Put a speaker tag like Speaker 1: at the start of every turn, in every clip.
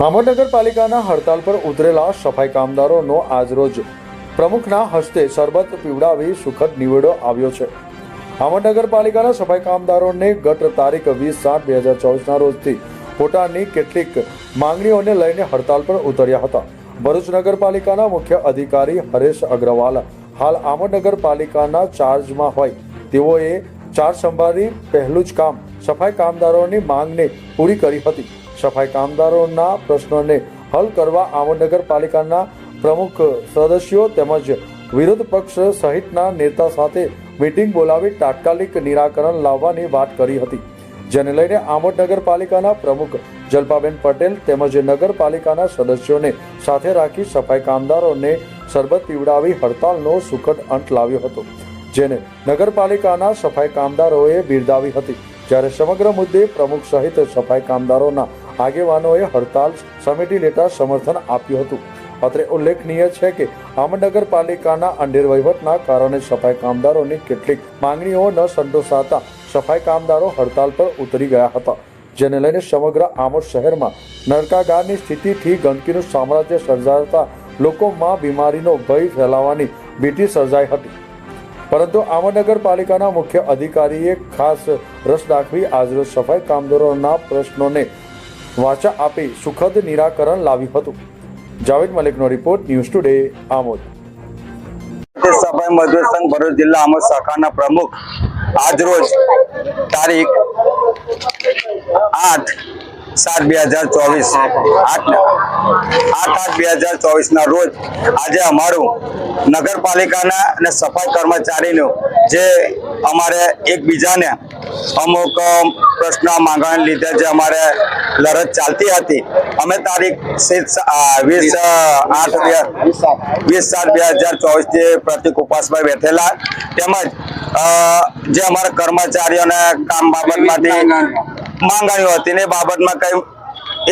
Speaker 1: આમોદ નગરપાલિકાના હડતાલ પર ઉતરેલા સફાઈ કામદારોનો આજરોજ પ્રમુખના હસ્તે શરબત પીવડાવી સુખદ નિવેડો આવ્યો છે। આમોદ નગરપાલિકાના સફાઈ કામદારોને ગત તારીખ 20/7/2024ના રોજથી પોતાની કેટલીક માંગણીઓને લઈને હડતાલ પર ઉતર્યા હતા। ભરૂચ નગરપાલિકાના મુખ્ય અધિકારી હરેશ અગ્રવાલ હાલ આમોદ નગરપાલિકાના ચાર્જમાં હોય તેઓએ ચાર્જ સંભાળી પહેલું જ કામ સફાઈ કામદારોની માંગને પૂરી કરી હતી। સફાઈ કામદારોના પ્રશ્નોને હલ કરવા આમોદ નગરપાલિકાના પ્રમુખ સદસ્યો તેમજ વિરોધ પક્ષ સહિતના નેતા સાથે મીટિંગ બોલાવી તાત્કાલિક નિરાકરણ લાવવાની વાત કરી હતી, જેને લઈને આમોદ નગરપાલિકાના પ્રમુખ જલ્પાબેન પટેલ તેમજ નગરપાલિકાના સદસ્યોને સાથે રાખી સફાઈ કામદારોને શરબત પીવડાવી હડતાલનો સુખદ અંત લાવ્યો હતો, જેને નગરપાલિકાના સફાઈ કામદારોએ બિરદાવી હતી। જ્યારે સમગ્ર મુદ્દે પ્રમુખ સહિત સફાઈ કામદારોના આગેવાનોએ હડતાલ સમિતિ લેતા સમર્થન આપ્યું હતું। અત્રે ઉલ્લેખનીય છે કે આમોદ નગરપાલિકાના અંધેર વહીવટના કારણે સફાઈ કામદારોની કેટલીક માંગણીઓ ન સંતોષાતા સફાઈ કામદારો હડતાલ પર ઉતરી ગયા હતા, જેને લઈને સમગ્ર આમોદ શહેરમાં નરકાગારની સ્થિતિથી ગંદકીનું સામ્રાજ્ય સર્જાતા લોકોમાં બીમારીનો ભય ફેલાવાની ભીતિ સર્જાઈ હતી। પરંતુ આમોદ નગરપાલિકાના મુખ્ય અધિકારીએ ખાસ રસ દાખવી આજરોજ સફાઈ કામદારોના પ્રશ્નોને વાચા આપી સુખદ નિરાકરણ લાવ્યું હતું। જાવેદ મલિકનો રિપોર્ટ, ન્યૂઝ ટુડે, આમોદ।
Speaker 2: સફાઈ મજદૂર સંઘ ભરૂચ જિલ્લા આમોદ શાખાના પ્રમુખ આજરોજ તારીખ 8/7/2024 ના રોજ આજે અમારું નગરપાલિકાના અને સફાઈ કર્મચારીનું જે અમારે એકબીજાને અમુક પ્રશ્ન માંગવાને લીધે જે અમારે લડત ચાલતી હતી, અમે તારીખ 20/7/2024 થી પ્રતિક ઉપવાસમાં બેઠેલા, તેમજ જે અમારા કર્મચારીઓને કામ બાબતમાંથી માંગણીઓ હતી ને બાબતમાં કઈ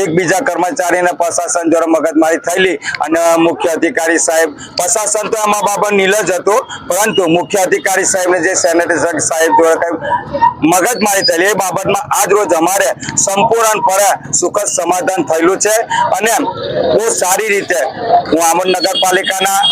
Speaker 2: એકબીજા કર્મચારીને પ્રશાસન દ્વારા મગજમારી થયેલી અને મુખ્ય અધિકારી સાહેબ, પ્રશાસન તો આમાં બાબત નીલજ હતું, પરંતુ મુખ્ય અધિકારી સાહેબને જે સેનેટરી સાહેબ દ્વારા કઈ મગજમારી થયેલી એ બાબતમાં આજ રોજ અમારે સંપૂર્ણપણે સુખદ સમાધાન થયેલું છે અને બહુ સારી રીતે હું આમોદ નગરપાલિકાના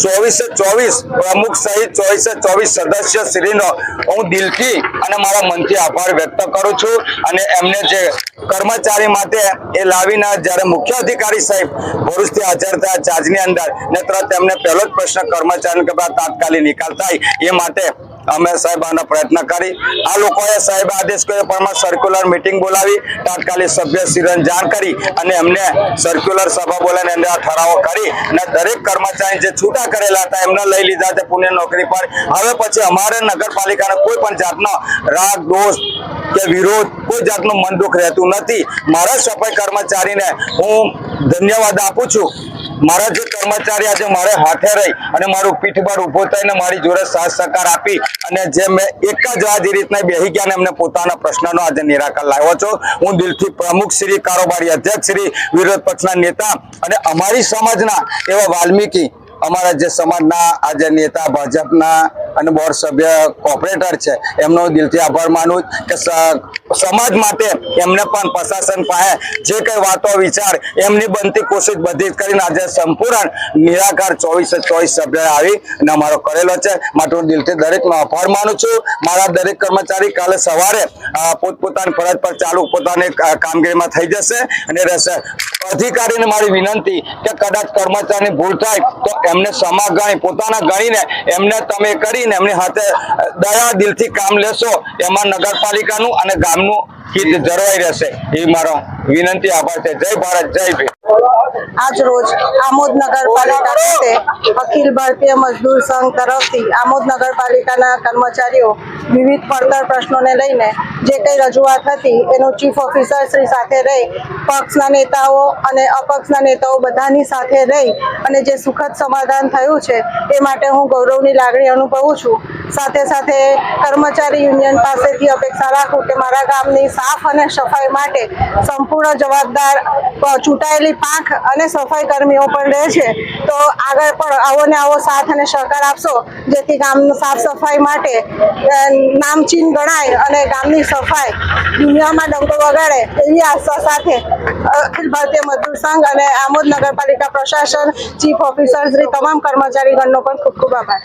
Speaker 2: 24/24 પ્રમુખ સહિત 24/24 સદસ્ય શ્રીનો હું દિલથી અને મારા મનથી આભાર વ્યક્ત કરું છું અને એમને જે કર્મચારી માટે એ લાવીને જ્યારે મુખ્ય અધિકારી સાહેબ ભરૂચથી હાજર થયા ચાર્જની અંદર ને તરત તેમને પહેલો જ પ્રશ્ન કર્મચારીને કે તાત્કાલિક નિકાલ થાય એ માટે અમે સાહેબ આનો પ્રયત્ન કરી આ લોકોએ સાહેબ આદેશ કર્યો પ્રમાણે સર્ક્યુલર મીટિંગ બોલાવી તાત્કાલિક સભ્યશ્રીને જાણ કરી અને એમને સર્ક્યુલર સભા બોલાવીને એમને ઠરાવો કરી અને દરેક કર્મચારી જે છૂટા કરેલા હતા એમને લઈ લીધા છે પુણ્ય નોકરી પર। હવે પછી અમારે નગરપાલિકાને કોઈ પણ જાતનો રાગ દોષ કે વિરોધ કોઈ જાતનું મન દુઃખ રહેતું નથી। મારા સફાઈ કર્મચારીને હું ધન્યવાદ આપું છું। મારા જે કર્મચારી આજે મારે હાથે રહી અને મારું પીઠ પર ઉભો થઈને મારી જોડે સાથ સહકાર આપી અને જે મેં એક જ આ રીતના બેસી ગયા ને એમને પોતાના પ્રશ્નનો આજે નિરાકરણ લાવ્યો છું। હું દિલથી પ્રમુખ શ્રી, કારોબારી અધ્યક્ષ શ્રી, વિરોધ પક્ષના નેતા અને અમારી સમાજના એવા વાલ્મીકી અમારા જે સમાજના આજે નેતા ભાજપના અને બોર્ડ સભ્ય કોર્પોરેટર છે એમનો દિલથી આભાર માનું કે સમાજ માટે એમને પણ પ્રશાસન પાસે જે કઈ વાતો વિચાર એમની બનતી કોશિશ બધી જ કરીને આજે સંપૂર્ણ નિરાકાર 24/24 સભ્ય આવી અને અમારો કરેલો છે, માટે હું દિલથી દરેકનો આભાર માનું છું। મારા દરેક કર્મચારી કાલે સવારે પોતપોતાની ફરજ પર ચાલુ પોતાની કામગીરીમાં થઈ જશે અને રહેશે। અધિકારીને મારી વિનંતી કે કદાચ કર્મચારીની ભૂલ થાય તો એમને સમા ગણી પોતાના ગણીને એમને તમે કરીને એમની હાથે દયા દિલથી કામ લેશો, એમાં નગરપાલિકાનું અને ગામનું હિત જળવાઈ રહેશે એ મારો વિનંતી આભાર છે। જય ભારત, જય ભીમ।
Speaker 3: આજ રોજ આમોદ નગરપાલિકા ખાતે અખિલ ભારતીય મજદૂર સંઘ તરફથી આમોદ નગરપાલિકાના કર્મચારીઓ વિવિધ પડતર પ્રશ્નોને લઈને જે કંઈ રજૂઆત હતી એનું ચીફ ઓફિસર શ્રી સાથે રહી પક્ષના નેતાઓ અને અપક્ષના નેતાઓ બધાની સાથે રહી અને જે સુખદ સમાધાન થયું છે એ માટે હું ગૌરવની લાગણી અનુભવું છું। સાથે સાથે કર્મચારી યુનિયન પાસેથી અપેક્ષા રાખું કે મારા ગામની સાફ અને સફાઈ માટે સંપૂર્ણ જવાબદાર ચૂંટાયેલી પાંખ અને સફાઈ કર્મીઓ પણ રહે છે, તો આગળ પણ આવો ને આવો સાથ અને સહકાર આપશો જેથી ગામનું સાફ સફાઈ માટે નામચીન ગણાય અને ગામની સફાઈ દુનિયામાં ડંકો વગાડે એવી આશા સાથે અખિલ ભારતીય મજદૂર સંઘ અને આમોદ નગરપાલિકા પ્રશાસન, ચીફ ઓફિસર શ્રી તમામ કર્મચારીગણનો પણ ખૂબ ખૂબ આભાર.